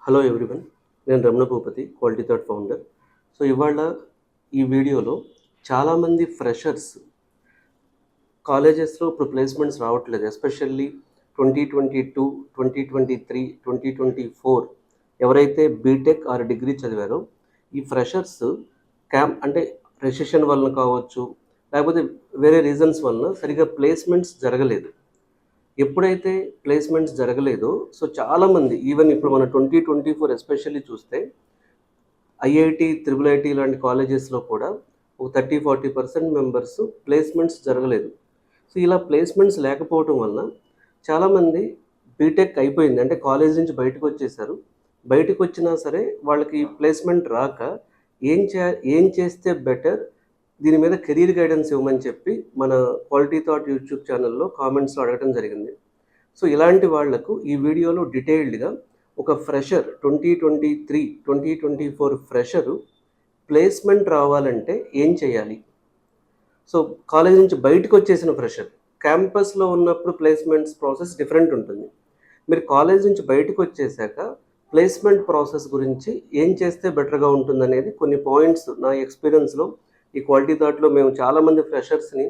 Hello everyone, నేను Ramana Bhupathi, quality thought founder. So ఇవాళ ఈ వీడియోలో చాలామంది ఫ్రెషర్స్ కాలేజెస్లో ఇప్పుడు ప్లేస్మెంట్స్ రావట్లేదు. ఎస్పెషల్లీ 2022, 2023, 2024 ఎవరైతే బీటెక్ ఆర్ డిగ్రీ చదివారో ఈ ఫ్రెషర్స్ అంటే రెసిషన్ వలన కావచ్చు, లేకపోతే వేరే రీజన్స్ వలన సరిగ్గా ప్లేస్మెంట్స్ జరగలేదు. ఎప్పుడైతే ప్లేస్మెంట్స్ జరగలేదో సో చాలామంది ఈవెన్ ఇప్పుడు మన 2024 ఎస్పెషల్లీ చూస్తే ఐఐటి, త్రిబుల్ ఐటీ లాంటి కాలేజెస్లో కూడా ఒక 30-40% మెంబర్స్ ప్లేస్మెంట్స్ జరగలేదు. సో ఇలా ప్లేస్మెంట్స్ లేకపోవటం వలన చాలామంది బీటెక్ అయిపోయింది అంటే కాలేజ్ నుంచి బయటకు వచ్చేసారు. బయటకు వచ్చినా సరే వాళ్ళకి ప్లేస్మెంట్ రాక ఏం చేస్తే బెటర్, దీని మీద కెరీర్ గైడెన్స్ ఇవ్వమని చెప్పి మన క్వాలిటీ థాట్ యూట్యూబ్ ఛానల్లో కామెంట్స్లో అడగడం జరిగింది. సో ఇలాంటి వాళ్లకు ఈ వీడియోలో డీటెయిల్డ్గా ఒక ఫ్రెషర్ 2023, 2024 ఫ్రెషరు ప్లేస్మెంట్ రావాలంటే ఏం చేయాలి. సో కాలేజ్ నుంచి బయటకు వచ్చేసిన ఫ్రెషర్ క్యాంపస్లో ఉన్నప్పుడు ప్లేస్మెంట్స్ ప్రాసెస్ డిఫరెంట్ ఉంటుంది. మీరు కాలేజ్ నుంచి బయటకు వచ్చేసాక ప్లేస్మెంట్ ప్రాసెస్ గురించి ఏం చేస్తే బెటర్గా ఉంటుందనేది కొన్ని పాయింట్స్ నా ఎక్స్పీరియన్స్లో ఈ క్వాలిటీ థాట్లో మేము చాలామంది ఫ్రెషర్స్ని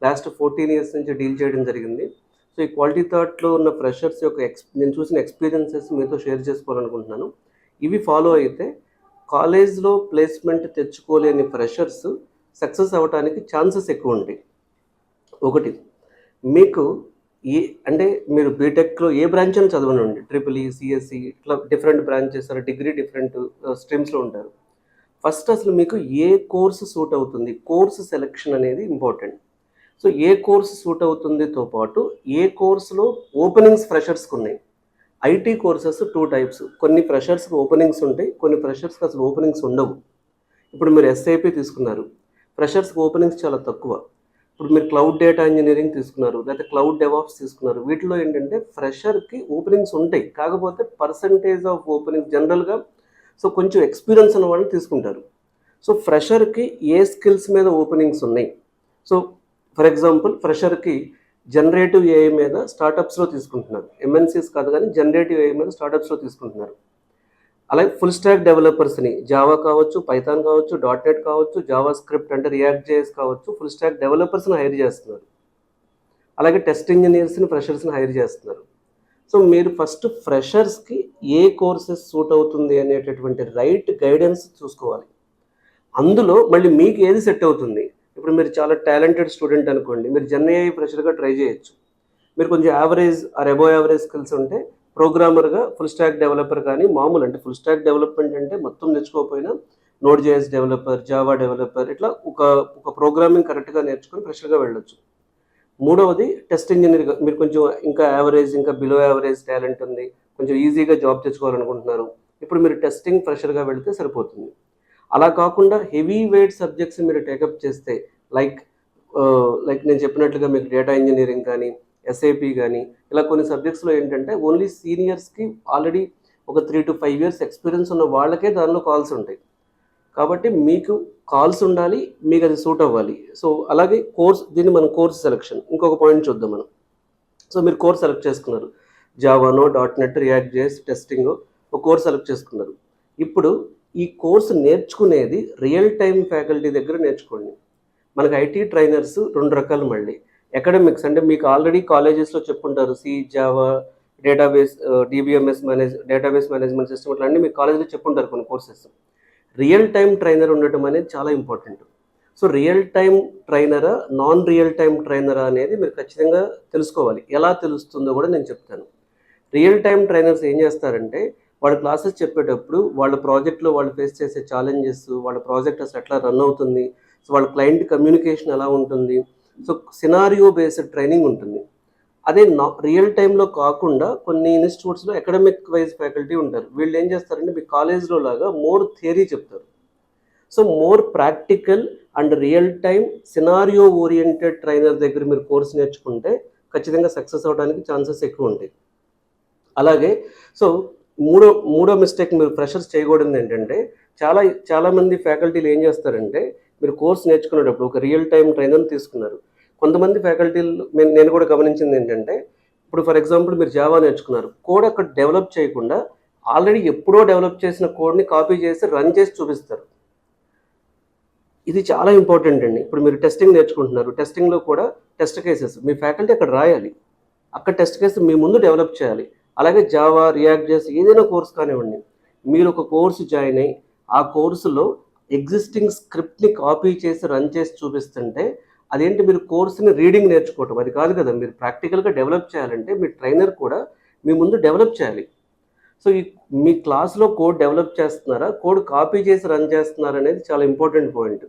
లాస్ట్ 14 years నుంచి డీల్ చేయడం జరిగింది. సో ఈ క్వాలిటీ థాట్లో ఉన్న ఫ్రెషర్స్ యొక్క నేను చూసిన ఎక్స్పీరియన్సెస్ మీతో షేర్ చేసుకోవాలనుకుంటున్నాను. ఇవి ఫాలో అయితే కాలేజ్లో ప్లేస్మెంట్ తెచ్చుకోలేని ఫ్రెషర్స్ సక్సెస్ అవ్వడానికి ఛాన్సెస్ ఎక్కువ ఉంటాయి. ఒకటి, మీకు అంటే మీరు బీటెక్లో ఏ బ్రాంచ్ అని చదవనండి, ట్రిపుల్ సిఎస్సి ఇట్లా డిఫరెంట్ బ్రాంచెస్ డిగ్రీ డిఫరెంట్ స్ట్రీమ్స్లో ఉంటారు. ఫస్ట్ అసలు మీకు ఏ కోర్సు సూట్ అవుతుంది, కోర్స్ సెలెక్షన్ అనేది ఇంపార్టెంట్. సో ఏ కోర్సు సూట్ అవుతుందితో పాటు ఏ కోర్సులో ఓపెనింగ్స్ ఫ్రెషర్స్కి ఉన్నాయి. ఐటీ కోర్సెస్ 2 types, కొన్ని ఫ్రెషర్స్కి ఓపెనింగ్స్ ఉంటాయి, కొన్ని ఫ్రెషర్స్కి అసలు ఓపెనింగ్స్ ఉండవు. ఇప్పుడు మీరు ఎస్ఐపి తీసుకున్నారు, ఫ్రెషర్స్కి ఓపెనింగ్స్ చాలా తక్కువ. ఇప్పుడు మీరు క్లౌడ్ డేటా ఇంజనీరింగ్ తీసుకున్నారు, లేకపోతే క్లౌడ్ డెవాప్స్ తీసుకున్నారు, వీటిలో ఏంటంటే ఫ్రెషర్కి ఓపెనింగ్స్ ఉంటాయి, కాకపోతే పర్సంటేజ్ ఆఫ్ ఓపెనింగ్స్ జనరల్గా సో కొంచెం ఎక్స్పీరియన్స్ ఉన్న వాళ్ళని తీసుకుంటారు. సో ఫ్రెషర్కి ఏ స్కిల్స్ మీద ఓపెనింగ్స్ ఉన్నాయి. సో ఫర్ ఎగ్జాంపుల్ ఫ్రెషర్కి జనరేటివ్ ఏఐ మీద స్టార్టప్స్లో తీసుకుంటున్నారు, ఎంఎన్సీస్ కాదు కానీ జనరేటివ్ ఏఐ మీద స్టార్టప్స్లో తీసుకుంటున్నారు. అలాగే ఫుల్ స్టాక్ డెవలపర్స్ని జావా కావచ్చు, పైథాన్ కావచ్చు, .NET కావచ్చు, జావా స్క్రిప్ట్ అంటే రియాక్ట్ జేఎస్ కావచ్చు, ఫుల్ స్టాక్ డెవలపర్స్ని హైర్ చేస్తున్నారు. అలాగే టెస్ట్ ఇంజనీర్స్ని ఫ్రెషర్స్ని హైర్ చేస్తున్నారు. సో మీరు ఫస్ట్ ఫ్రెషర్స్కి ఏ కోర్సెస్ సూట్ అవుతుంది అనేటటువంటి రైట్ గైడెన్స్ చూసుకోవాలి. అందులో మళ్ళీ మీకు ఏది సెట్ అవుతుంది. ఇప్పుడు మీరు చాలా టాలెంటెడ్ స్టూడెంట్ అనుకోండి, మీరు జెన్ఏఐ ఫ్రెషర్గా ట్రై చేయొచ్చు. మీరు కొంచెం average are above average skills ఉంటే ప్రోగ్రామర్గా ఫుల్ స్టాక్ డెవలపర్ కానీ మామూలు అంటే ఫుల్ స్టాక్ డెవలప్మెంట్ అంటే మొత్తం నేర్చుకోకపోయినా node JS developer, Java developer ఇట్లా ఒక ప్రోగ్రామింగ్ కరెక్ట్గా నేర్చుకొని ఫ్రెషర్గా వెళ్ళొచ్చు. మూడవది టెస్ట్ ఇంజనీర్గా మీరు కొంచెం ఇంకా యావరేజ్ ఇంకా బిలో యావరేజ్ టాలెంట్ ఉంది, కొంచెం ఈజీగా జాబ్ తెచ్చుకోవాలనుకుంటున్నారు, ఇప్పుడు మీరు టెస్టింగ్ ఫ్రెషర్గా వెళితే సరిపోతుంది. అలా కాకుండా హెవీ వెయిట్ సబ్జెక్ట్స్ మీరు టేకప్ చేస్తే లైక్ నేను చెప్పినట్లుగా మీకు డేటా ఇంజనీరింగ్ కానీ ఎస్ఐపి కానీ ఇలా కొన్ని సబ్జెక్ట్స్లో ఏంటంటే ఓన్లీ సీనియర్స్కి ఆల్రెడీ ఒక 3 to 5 years ఎక్స్పీరియన్స్ ఉన్న వాళ్ళకే దానిలో కాల్స్ ఉంటాయి. కాబట్టి మీకు కాల్స్ ఉండాలి, మీకు అది సూట్ అవ్వాలి. సో అలాగే దీన్ని మనం కోర్స్ సెలెక్షన్ ఇంకొక పాయింట్ చూద్దాం మనం. సో మీరు కోర్స్ సెలెక్ట్ చేసుకున్నారు, జావానో, .NET, రియాక్ట్ జేఎస్, టెస్టింగ్ ఒక కోర్స్ సెలెక్ట్ చేసుకున్నారు. ఇప్పుడు ఈ కోర్సు నేర్చుకునేది రియల్ టైం ఫ్యాకల్టీ దగ్గర నేర్చుకోండి. మనకు ఐటీ ట్రైనర్స్ 2 రకాలు. మళ్ళీ అకాడమిక్స్ అంటే మీకు ఆల్రెడీ కాలేజెస్లో చెప్పుంటారు, C, Java, database, DBMS database management system ఇట్లా అన్నీ మీకు కాలేజీలో చెప్పుంటారు కొన్ని కోర్సెస్. రియల్ టైం ట్రైనర్ ఉండటం అనేది చాలా ఇంపార్టెంట్. సో రియల్ టైం ట్రైనరా, నాన్ రియల్ టైం ట్రైనరా అనేది మీరు ఖచ్చితంగా తెలుసుకోవాలి. ఎలా తెలుస్తుందో కూడా నేను చెప్తాను. రియల్ టైం ట్రైనర్స్ ఏం చేస్తారంటే వాళ్ళ క్లాసెస్ చెప్పేటప్పుడు వాళ్ళ ప్రాజెక్ట్లో వాళ్ళు ఫేస్ చేసే ఛాలెంజెస్, వాళ్ళ ప్రాజెక్ట్ అసలు ఎట్లా రన్ అవుతుంది, సో వాళ్ళ క్లయింట్ కమ్యూనికేషన్ ఎలా ఉంటుంది, సో సినారియో బేస్డ్ ట్రైనింగ్ ఉంటుంది. అదే రియల్ టైంలో కాకుండా కొన్ని ఇన్స్టిట్యూట్స్లో అకాడమిక్ వైజ్ ఫ్యాకల్టీ ఉంటారు. వీళ్ళు ఏం చేస్తారంటే మీ కాలేజ్లో లాగా మోర్ థియరీ చెప్తారు. So more practical and real time scenario oriented trainer దగ్గర మీరు కోర్స్ నేర్చుకుంటే ఖచ్చితంగా సక్సెస్ అవ్వడానికి ఛాన్సెస్ ఎక్కువ ఉంటాయి. అలాగే సో మూడో మిస్టేక్ మీరు ఫ్రెషర్స్ చేయకూడదు ఏంటంటే చాలామంది ఫ్యాకల్టీలు ఏం చేస్తారంటే మీరు కోర్స్ నేర్చుకునేటప్పుడు ఒక రియల్ టైం ట్రైనర్ని తీసుకున్నారు. కొంతమంది ఫ్యాకల్టీలు నేను కూడా గమనించింది ఏంటంటే ఇప్పుడు ఫర్ ఎగ్జాంపుల్ మీరు జావా నేర్చుకున్నారు, కోడ్ అక్కడ డెవలప్ చేయకుండా ఆల్రెడీ ఎప్పుడో డెవలప్ చేసిన కోడ్ని కాపీ చేసి రన్ చేసి చూపిస్తారు. ఇది చాలా ఇంపార్టెంట్ అండి. ఇప్పుడు మీరు టెస్టింగ్ నేర్చుకుంటున్నారు, టెస్టింగ్లో కూడా టెస్ట్ కేసెస్ మీ ఫ్యాకల్టీ అక్కడ రాయాలి, అక్కడ టెస్ట్ కేసు మీ ముందు డెవలప్ చేయాలి. అలాగే జావా, రియాక్ట్ జేఎస్ ఏదైనా కోర్స్ కానివ్వండి, మీరు ఒక కోర్సు జాయిన్ అయ్యి ఆ కోర్సులో ఎగ్జిస్టింగ్ స్క్రిప్ట్ని కాపీ చేసి రన్ చేసి చూపిస్తుంటే అదేంటి, మీరు కోర్సుని రీడింగ్ నేర్చుకోవటం అది కాదు కదా. మీరు ప్రాక్టికల్గా డెవలప్ చేయాలంటే మీ ట్రైనర్ కూడా మీ ముందు డెవలప్ చేయాలి. సో మీ క్లాస్లో కోడ్ డెవలప్ చేస్తున్నారా, కోడ్ కాపీ చేసి రన్ చేస్తున్నారా అనేది చాలా ఇంపార్టెంట్ పాయింట్.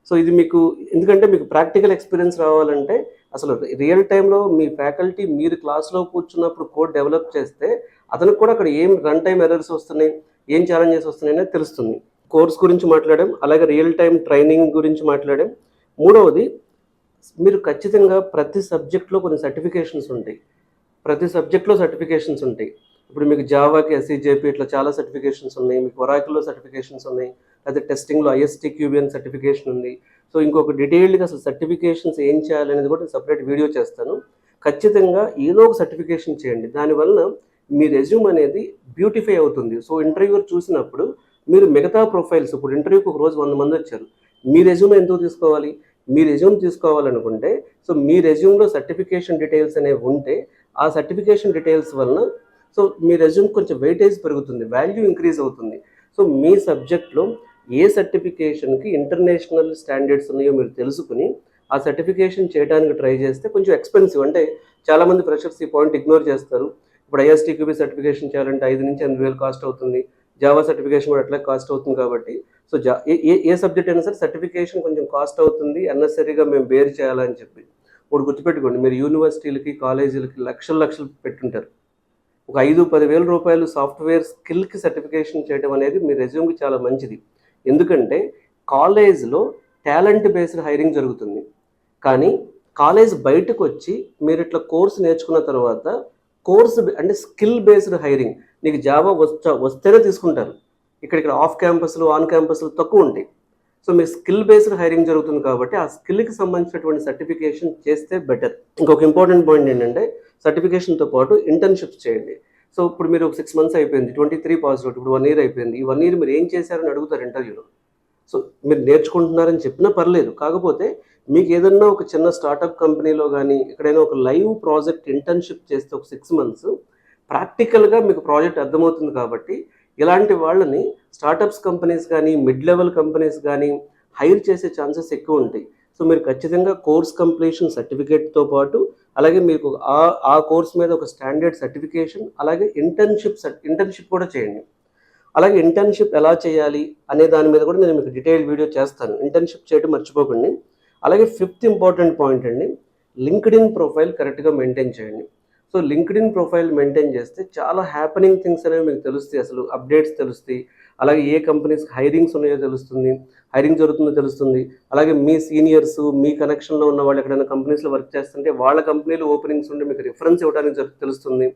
సో ఇది మీకు ఎందుకంటే మీకు ప్రాక్టికల్ ఎక్స్పీరియన్స్ రావాలంటే అసలు రియల్ టైంలో మీ ఫ్యాకల్టీ మీరు క్లాస్లో కూర్చున్నప్పుడు కోడ్ డెవలప్ చేస్తే అతనికి కూడా అక్కడ ఏం రన్ టైం ఎర్రర్స్ వస్తున్నాయి, ఏం ఛాలెంజెస్ వస్తున్నాయి అనేది తెలుస్తుంది. కోర్స్ గురించి మాట్లాడాం, అలాగే రియల్ టైం ట్రైనింగ్ గురించి మాట్లాడాం. మూడవది, మీరు ఖచ్చితంగా ప్రతి సబ్జెక్ట్లో కొన్ని సర్టిఫికేషన్స్ ఉంటాయి, ప్రతి సబ్జెక్ట్లో సర్టిఫికేషన్స్ ఉంటాయి. ఇప్పుడు మీకు జావాకి SEJP ఇట్లా చాలా సర్టిఫికేషన్స్ ఉన్నాయి, మీకు ఒరాకిల్లో సర్టిఫికేషన్స్ ఉన్నాయి, అయితే టెస్టింగ్లో ISTQB సర్టిఫికేషన్ ఉంది. సో ఇంకొక డీటెయిల్డ్గా అసలు సర్టిఫికేషన్స్ ఏం చేయాలనేది కూడా సపరేట్ వీడియో చేస్తాను. ఖచ్చితంగా ఏదో ఒక సర్టిఫికేషన్ చేయండి, దానివల్ల మీ రెజ్యూమ్ అనేది బ్యూటిఫై అవుతుంది. సో ఇంటర్వ్యూర్ చూసినప్పుడు మీరు మిగతా ప్రొఫైల్స్, ఇప్పుడు ఇంటర్వ్యూకి ఒక రోజు 100 మంది వచ్చారు, మీ రెజ్యూమ్ ఎందుకు తీసుకోవాలి? మీ రెజ్యూమ్ తీసుకోవాలనుకుంటే సో మీ రెజ్యూమ్లో సర్టిఫికేషన్ డీటెయిల్స్ అనేవి ఉంటే ఆ సర్టిఫికేషన్ డీటెయిల్స్ వలన సో మీ రెజ్యూమ్ కొంచెం వెయిటేజ్ పెరుగుతుంది, వాల్యూ ఇంక్రీజ్ అవుతుంది. సో మీ సబ్జెక్ట్లో ఏ సర్టిఫికేషన్కి ఇంటర్నేషనల్ స్టాండర్డ్స్ ఉన్నాయో మీరు తెలుసుకుని ఆ సర్టిఫికేషన్ చేయడానికి ట్రై చేస్తే కొంచెం ఎక్స్పెన్సివ్. అంటే చాలామంది ఫ్రెషర్స్ ఈ పాయింట్ ఇగ్నోర్ చేస్తారు. ఇప్పుడు ISTQB సర్టిఫికేషన్ చేయాలంటే 5 నుంచి 8,000 కాస్ట్ అవుతుంది, జావా సర్టిఫికేషన్ కూడా అట్లా కాస్ట్ అవుతుంది. కాబట్టి సో ఏ సబ్జెక్ట్ అయినా సరే సర్టిఫికేషన్ కొంచెం కాస్ట్ అవుతుంది, అన్నెసరీగా మేము బేర్ చేయాలని చెప్పి. ఇప్పుడు గుర్తుపెట్టుకోండి, మీరు యూనివర్సిటీలకి కాలేజీలకి లక్షలు పెట్టుంటారు, ఒక 5-10 వేల రూపాయలు సాఫ్ట్వేర్ స్కిల్కి సర్టిఫికేషన్ చేయడం అనేది మీ రెజ్యూమ్కి చాలా మంచిది. ఎందుకంటే కాలేజ్లో టాలెంట్ బేస్డ్ హైరింగ్ జరుగుతుంది, కానీ కాలేజ్ బయటకు వచ్చి మీరు ఇట్లా కోర్సు నేర్చుకున్న తర్వాత కోర్సు అంటే స్కిల్ బేస్డ్ హైరింగ్, నీకు జావా వస్తేనే తీసుకుంటారు. ఇక్కడ ఆఫ్ క్యాంపస్లు ఆన్ క్యాంపస్లు తక్కువ ఉంటాయి. సో మీరు స్కిల్ బేస్డ్ హైరింగ్ జరుగుతుంది కాబట్టి ఆ స్కిల్కి సంబంధించినటువంటి సర్టిఫికేషన్ చేస్తే బెటర్. ఇంకొక ఇంపార్టెంట్ పాయింట్ ఏంటంటే సర్టిఫికేషన్తో పాటు ఇంటర్న్షిప్స్ చేయండి. సో ఇప్పుడు మీరు 6 months అయిపోయింది, 23 పాస్ అవుట్, ఇప్పుడు 1 year అయిపోయింది. ఈ 1 year మీరు ఏం చేశారని అడుగుతారు ఇంటర్వ్యూలో. సో మీరు నేర్చుకుంటున్నారని చెప్పినా పర్లేదు, కాకపోతే మీకు ఏదన్నా ఒక చిన్న స్టార్టప్ కంపెనీలో కానీ ఎక్కడైనా ఒక లైవ్ ప్రాజెక్ట్ ఇంటర్న్షిప్ చేస్తే ఒక 6 months ప్రాక్టికల్గా మీకు ప్రాజెక్ట్ అర్థమవుతుంది. కాబట్టి ఇలాంటి వాళ్ళని స్టార్టప్స్ కంపెనీస్ కానీ మిడ్ లెవెల్ కంపెనీస్ కానీ హైర్ చేసే ఛాన్సెస్ ఎక్కువ ఉంటాయి. సో మీరు ఖచ్చితంగా కోర్స్ కంప్లీషన్ సర్టిఫికేట్తో పాటు అలాగే మీకు ఆ కోర్స్ మీద ఒక స్టాండర్డ్ సర్టిఫికేషన్, అలాగే ఇంటర్న్షిప్ కూడా చేయండి. అలాగే ఇంటర్న్షిప్ ఎలా చేయాలి అనే దాని మీద కూడా నేను మీకు డీటెయిల్ వీడియో చేస్తాను. ఇంటర్న్షిప్ చేయడం మర్చిపోకండి. అలాగే 5th ఇంపార్టెంట్ పాయింట్ అండి, లింక్డ్ఇన్ ప్రొఫైల్ కరెక్ట్గా మెయింటైన్ చేయండి. సో లింక్డ్ఇన్ ప్రొఫైల్ మెయింటైన్ చేస్తే చాలా హ్యాపెనింగ్ థింగ్స్ అనేవి మీకు తెలుస్తాయి, అసలు అప్డేట్స్ తెలుస్తాయి. అలాగే ఏ కంపెనీస్కి హైరింగ్స్ ఉన్నాయో తెలుస్తుంది, హైరింగ్ జరుగుతుందో తెలుస్తుంది. అలాగే మీ సీనియర్స్, మీ కనెక్షన్లో ఉన్న వాళ్ళు ఎక్కడైనా కంపెనీస్లో వర్క్ చేస్తుంటే వాళ్ళ కంపెనీలో ఓపెనింగ్స్ ఉంటే మీకు రిఫరెన్స్ ఇవ్వడానికి తెలుస్తుంది.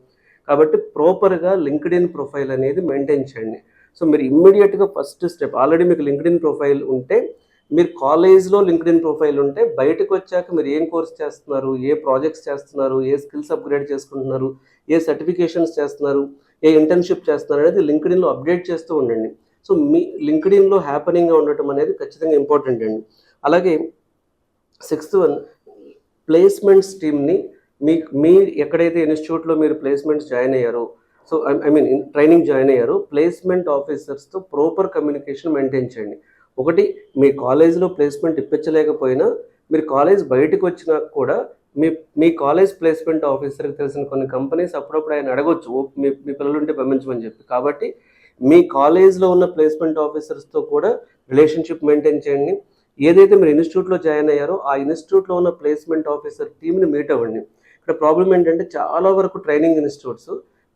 కాబట్టి ప్రాపర్గా లింక్డ్ఇన్ ప్రొఫైల్ అనేది మెయింటైన్ చేయండి. సో మీరు ఇమ్మీడియట్గా ఫస్ట్ స్టెప్, ఆల్రెడీ మీకు లింక్డ్ఇన్ ప్రొఫైల్ ఉంటే, మీరు కాలేజ్లో లింక్డ్ఇన్ ప్రొఫైల్ ఉంటే బయటకు వచ్చాక మీరు ఏం కోర్స్ చేస్తున్నారు, ఏ ప్రాజెక్ట్స్ చేస్తున్నారు, ఏ స్కిల్స్ అప్గ్రేడ్ చేసుకుంటున్నారు, ఏ సర్టిఫికేషన్స్ చేస్తున్నారు, ఏ ఇంటర్న్షిప్ చేస్తున్నారు అనేది లింక్డ్ఇన్లో అప్డేట్ చేస్తూ ఉండండి. సో మీ లింక్డ్ఇన్లో హ్యాపెనింగ్గా ఉండటం అనేది ఖచ్చితంగా ఇంపార్టెంట్ అండి. అలాగే 6th one, ప్లేస్మెంట్స్ టీమ్ని మీ ఎక్కడైతే ఇన్స్టిట్యూట్లో మీరు ప్లేస్మెంట్స్ జాయిన్ అయ్యారో, సో ట్రైనింగ్ జాయిన్ అయ్యారో ప్లేస్మెంట్ ఆఫీసర్స్తో ప్రాపర్ కమ్యూనికేషన్ మెయింటైన్ చేయండి. ఒకటి, మీ కాలేజ్లో ప్లేస్మెంట్ ఇప్పించలేకపోయినా మీరు కాలేజ్ బయటకు వచ్చినా కూడా మీ కాలేజ్ ప్లేస్మెంట్ ఆఫీసర్కి తెలిసిన కొన్ని కంపెనీస్ అప్పుడప్పుడు ఆయన అడగొచ్చు, మీ పిల్లలుంటే పంపించమని చెప్పి. కాబట్టి మీ కాలేజ్లో ఉన్న ప్లేస్మెంట్ ఆఫీసర్స్తో కూడా రిలేషన్షిప్ మెయింటైన్ చేయండి. ఏదైతే మీరు ఇన్స్టిట్యూట్లో జాయిన్ అయ్యారో ఆ ఇన్స్టిట్యూట్లో ఉన్న ప్లేస్మెంట్ ఆఫీసర్ టీమ్ని మీట్ అవ్వండి. ఇక్కడ ప్రాబ్లం ఏంటంటే చాలా వరకు training institutes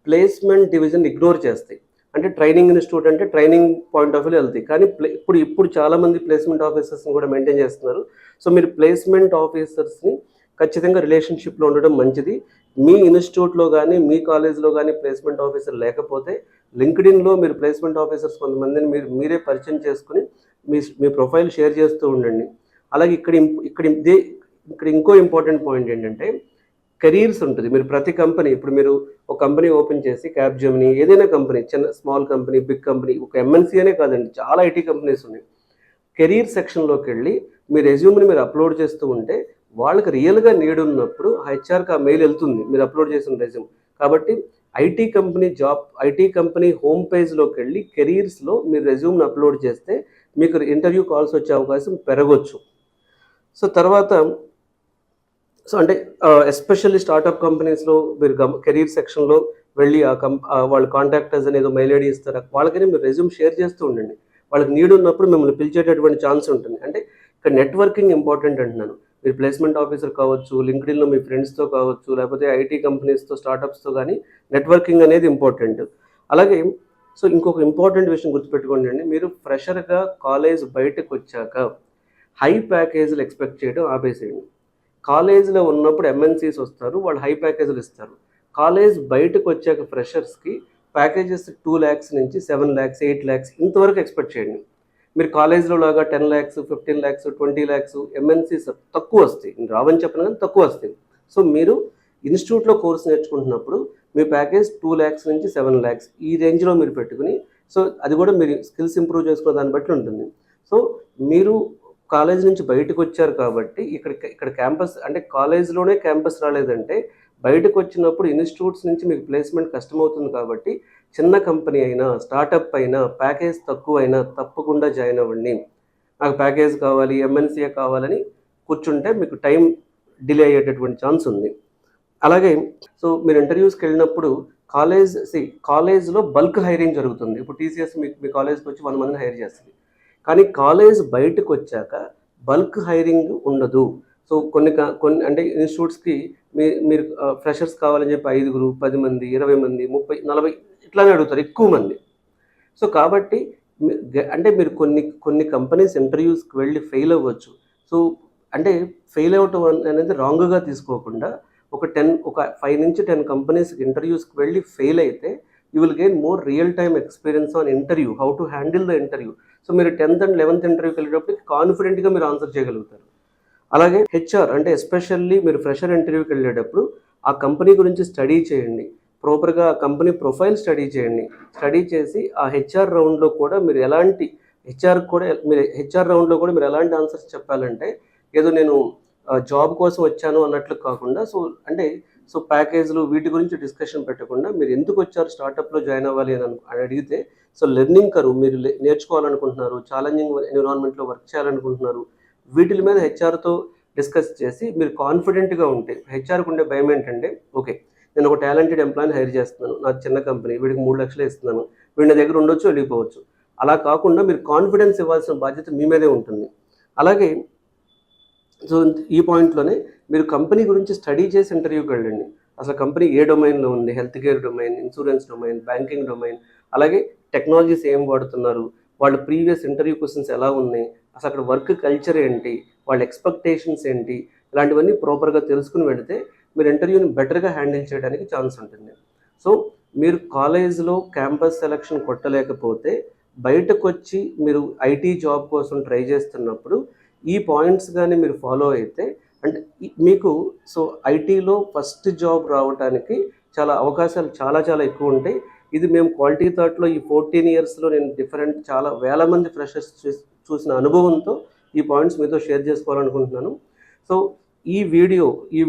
placement division ignore చేస్తాయి. అంటే ట్రైనింగ్ ఇన్స్టిట్యూట్ అంటే ట్రైనింగ్ పాయింట్ ఆఫ్ వ్యూ వెళ్తాయి, కానీ ఇప్పుడు చాలామంది ప్లేస్మెంట్ ఆఫీసర్స్ని కూడా మెయింటైన్ చేస్తున్నారు. సో మీరు ప్లేస్మెంట్ ఆఫీసర్స్ని ఖచ్చితంగా రిలేషన్షిప్లో ఉండడం మంచిది. మీ ఇన్స్టిట్యూట్లో కానీ మీ కాలేజ్లో కానీ ప్లేస్మెంట్ ఆఫీసర్ లేకపోతే లింక్డ్ఇన్లో మీరు ప్లేస్మెంట్ ఆఫీసర్స్ కొంతమందిని మీరే పరిచయం చేసుకుని మీ ప్రొఫైల్ షేర్ చేస్తూ ఉండండి. అలాగే ఇక్కడ ఇంకో ఇంపార్టెంట్ పాయింట్ ఏంటంటే, కెరీర్స్ ఉంటుంది. మీరు ప్రతి కంపెనీ ఇప్పుడు మీరు ఒక కంపెనీ ఓపెన్ చేసి క్యాప్‌జెమినీ ఏదైనా కంపెనీ చిన్న స్మాల్ కంపెనీ, బిగ్ కంపెనీ ఒక ఎంఎన్‌సీ అనే కాదండి చాలా ఐటీ కంపెనీస్ ఉన్నాయి. కెరీర్ సెక్షన్‌లోకెళ్ళి మీ రెజ్యూమ్‌ని మీరు అప్‌లోడ్ చేస్తూ ఉంటే వాళ్ళకి రియల్‌గా నీడ్ ఉన్నప్పుడు హెచ్ఆర్‌కి ఆ మెయిల్ వెళ్తుంది మీరు అప్‌లోడ్ చేసిన రెజ్యూమ్. కాబట్టి ఐటీ కంపెనీ హోమ్ పేజ్‌లోకెళ్ళి కెరీర్స్‌లో మీరు రెజ్యూమ్‌ని అప్‌లోడ్ చేస్తే మీకు ఇంటర్వ్యూ కాల్స్ వచ్చే అవకాశం పెరగొచ్చు. సో తర్వాత అంటే ఎస్పెషల్లీ స్టార్టప్ కంపెనీస్‌లో మీరు కెరీర్ సెక్షన్‌లో వెళ్ళి వాళ్ళు కాంటాక్టర్స్ అనేది మెయిల్ ఐడీ ఇస్తారు. వాళ్ళకని మీరు రెజ్యూమ్ షేర్ చేస్తూ ఉండండి. వాళ్ళకి నీడ్ ఉన్నప్పుడు మిమ్మల్ని పిలిచేటటువంటి ఛాన్స్ ఉంటుంది. అంటే ఇక్కడ నెట్వర్కింగ్ ఇంపార్టెంట్ అంటున్నాను. మీరు ప్లేస్మెంట్ ఆఫీసర్ కావచ్చు, లింక్డ్ఇన్‌లో మీ ఫ్రెండ్స్‌తో కావచ్చు, లేకపోతే ఐటీ కంపెనీస్‌తో, స్టార్టప్స్‌తో కానీ నెట్వర్కింగ్ అనేది ఇంపార్టెంట్. అలాగే ఇంకొక ఇంపార్టెంట్ విషయం గుర్తుపెట్టుకోండి. మీరు ఫ్రెషర్‌గా కాలేజ్ బయటకు వచ్చాక హై ప్యాకేజీలు ఎక్స్పెక్ట్ చేయడం ఆపేసేయండి. కాలేజ్‌లో ఉన్నప్పుడు ఎంఎన్‌సీస్ వస్తారు. వాళ్ళు హై ప్యాకేజీలు ఇస్తారు. కాలేజ్ బయటకు వచ్చాక ఫ్రెషర్స్‌కి ప్యాకేజెస్ 2,00,000 నుంచి 7,00,000, 8,00,000 ఇంతవరకు ఎక్స్పెక్ట్ చేయండి. మీరు కాలేజ్‌లో లాగా 10,00,000, 15,00,000, 20,00,000 ఎంఎన్‌సీస్ తక్కువ వస్తాయి. నేను రావని చెప్పను కానీ తక్కువ వస్తాయి. సో మీరు ఇన్‌స్టిట్యూట్‌లో కోర్స్ నేర్చుకుంటున్నప్పుడు మీ ప్యాకేజ్ 2,00,000 నుంచి 7,00,000 ఈ రేంజ్‌లో మీరు పెట్టుకుని అది కూడా మీరు స్కిల్స్ ఇంప్రూవ్ చేసుకునే దాన్ని బట్టి ఉంటుంది. సో మీరు కాలేజ్ నుంచి బయటకు వచ్చారు కాబట్టి ఇక్కడ క్యాంపస్ అంటే కాలేజ్‌లోనే క్యాంపస్ రాలేదంటే బయటకు వచ్చినప్పుడు ఇన్‌స్టిట్యూట్స్ నుంచి మీకు ప్లేస్మెంట్ కష్టమవుతుంది కాబట్టి చిన్న కంపెనీ అయినా, స్టార్టప్ అయినా, ప్యాకేజ్ తక్కువైనా తప్పకుండా జాయిన్ అవ్వండి. నాకు ప్యాకేజ్ కావాలి, ఎంఎన్‌సీయే కావాలని కూర్చుంటే మీకు టైం డిలే అయ్యేటటువంటి ఛాన్స్ ఉంది. అలాగే మీరు ఇంటర్వ్యూస్‌కి వెళ్ళినప్పుడు కాలేజ్‌లో బల్క్ హైరింగ్ జరుగుతుంది. ఇప్పుడు టీసీఎస్ మీ కాలేజ్‌కి వచ్చి 100 మందిని హైర్ చేస్తుంది. కానీ కాలేజ్ బయటకు వచ్చాక బల్క్ హైరింగ్ ఉండదు. సో కొన్ని అంటే ఇన్‌స్టిట్యూట్స్‌కి మీరు ఫ్రెషర్స్ కావాలని చెప్పి 5, 10 మంది, 20 మంది, 30, 40 ఇట్లానే అడుగుతారు ఎక్కువ మంది. సో కాబట్టి అంటే మీరు కొన్ని కంపెనీస్ ఇంటర్వ్యూస్‌కి వెళ్ళి ఫెయిల్ అవ్వచ్చు. సో అంటే ఫెయిల్ అవ్వటం అనేది రాంగ్‌గా తీసుకోకుండా ఒక 5 నుంచి 10 కంపెనీస్‌కి ఇంటర్వ్యూస్‌కి వెళ్ళి ఫెయిల్ అయితే you will gain more real time experience on interview, how to handle the interview. So మీరు 10th అండ్ 11th ఇంటర్వ్యూకి వెళ్ళేటప్పటికి కాన్ఫిడెంట్‌గా మీరు ఆన్సర్ చేయగలుగుతారు. అలాగే హెచ్ఆర్ అంటే ఎస్పెషల్లీ మీరు ఫ్రెషర్ ఇంటర్వ్యూకి వెళ్ళేటప్పుడు ఆ కంపెనీ గురించి స్టడీ చేయండి. ప్రాపర్‌గా ఆ కంపెనీ ప్రొఫైల్ స్టడీ చేయండి. స్టడీ చేసి ఆ హెచ్ఆర్ రౌండ్‌లో కూడా మీరు హెచ్ఆర్ రౌండ్‌లో కూడా మీరు ఎలాంటి ఆన్సర్స్ చెప్పాలంటే ఏదో నేను జాబ్ కోసం వచ్చాను అన్నట్లు కాకుండా ప్యాకేజ్‌లు వీటి గురించి డిస్కషన్ పెట్టకుండా మీరు ఎందుకు వచ్చారు స్టార్టప్‌లో జాయిన్ అవ్వాలి అని అడిగితే లెర్నింగ్ కర్వ్ మీరు నేర్చుకోవాలనుకుంటున్నారు, ఛాలెంజింగ్ ఎన్విరాన్మెంట్లో వర్క్ చేయాలనుకుంటున్నారు. వీటిల మీద హెచ్ఆర్‌తో డిస్కస్ చేసి మీరు కాన్ఫిడెంట్‌గా ఉంటే హెచ్ఆర్‌కి ఉండే భయం ఏంటంటే ఓకే నేను ఒక టాలెంటెడ్ ఎంప్లాయీని హైర్ చేస్తున్నాను. నాది చిన్న కంపెనీ, వీడికి 3 లక్షలు ఇస్తున్నాను. వీడి దగ్గర ఉండొచ్చు, వెళ్ళిపోవచ్చు. అలా కాకుండా మీరు కాన్ఫిడెన్స్ ఇవ్వాల్సిన బాధ్యత మీ మీదే ఉంటుంది. అలాగే ఈ పాయింట్లోనే మీరు కంపెనీ గురించి స్టడీ చేసి ఇంటర్వ్యూకి వెళ్ళండి. అసలు కంపెనీ ఏ డొమైన్లో ఉంది, health care domain, insurance domain, banking domain, అలాగే టెక్నాలజీస్ ఏం వాడుతున్నారు, వాళ్ళ ప్రీవియస్ ఇంటర్వ్యూ క్వశ్చన్స్ ఎలా ఉన్నాయి, అసలు అక్కడ వర్క్ కల్చర్ ఏంటి, వాళ్ళ ఎక్స్పెక్టేషన్స్ ఏంటి, ఇలాంటివన్నీ ప్రాపర్గా తెలుసుకుని వెళితే మీరు ఇంటర్వ్యూని బెటర్గా హ్యాండిల్ చేయడానికి ఛాన్స్ ఉంటుంది. సో మీరు కాలేజ్లో క్యాంపస్ సెలక్షన్ కొట్టలేకపోతే బయటకు వచ్చి మీరు ఐటీ జాబ్ కోసం ట్రై చేస్తున్నప్పుడు ఈ పాయింట్స్ కానీ మీరు ఫాలో అయితే అంటే మీకు ఐటీలో ఫస్ట్ జాబ్ రావడానికి చాలా అవకాశాలు చాలా ఎక్కువ ఉంటాయి. ఇది మేము క్వాలిటీ థాట్లో ఈ 14 ఇయర్స్లో నేను చాలా వేల మంది ఫ్రెషర్స్ చూసిన అనుభవంతో ఈ పాయింట్స్ మీతో షేర్ చేసుకోవాలనుకుంటున్నాను. సో ఈ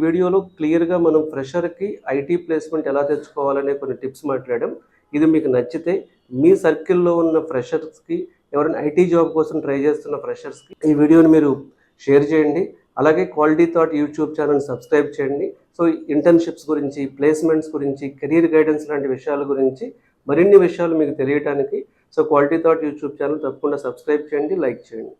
వీడియోలో క్లియర్గా మనం ఫ్రెషర్కి ఐటీ ప్లేస్మెంట్ ఎలా తెచ్చుకోవాలనే కొన్ని టిప్స్ మాట్లాడాం. ఇది మీకు నచ్చితే మీ సర్కిల్లో ఉన్న ఫ్రెషర్స్కి, ఎవరైనా ఐటీ జాబ్ కోసం ట్రై చేస్తున్న ఫ్రెషర్స్కి ఈ వీడియోని మీరు షేర్ చేయండి. అలాగే quality thought YouTube channel subscribe చేయండి. సో ఇంటర్న్షిప్స్ గురించి, ప్లేస్మెంట్స్ గురించి, కెరీర్ గైడెన్స్ లాంటి విషయాల గురించి మరిన్ని విషయాలు మీకు తెలియటానికి క్వాలిటీ థాట్ యూట్యూబ్ ఛానల్ తప్పకుండా సబ్స్క్రైబ్ చేయండి, లైక్ చేయండి.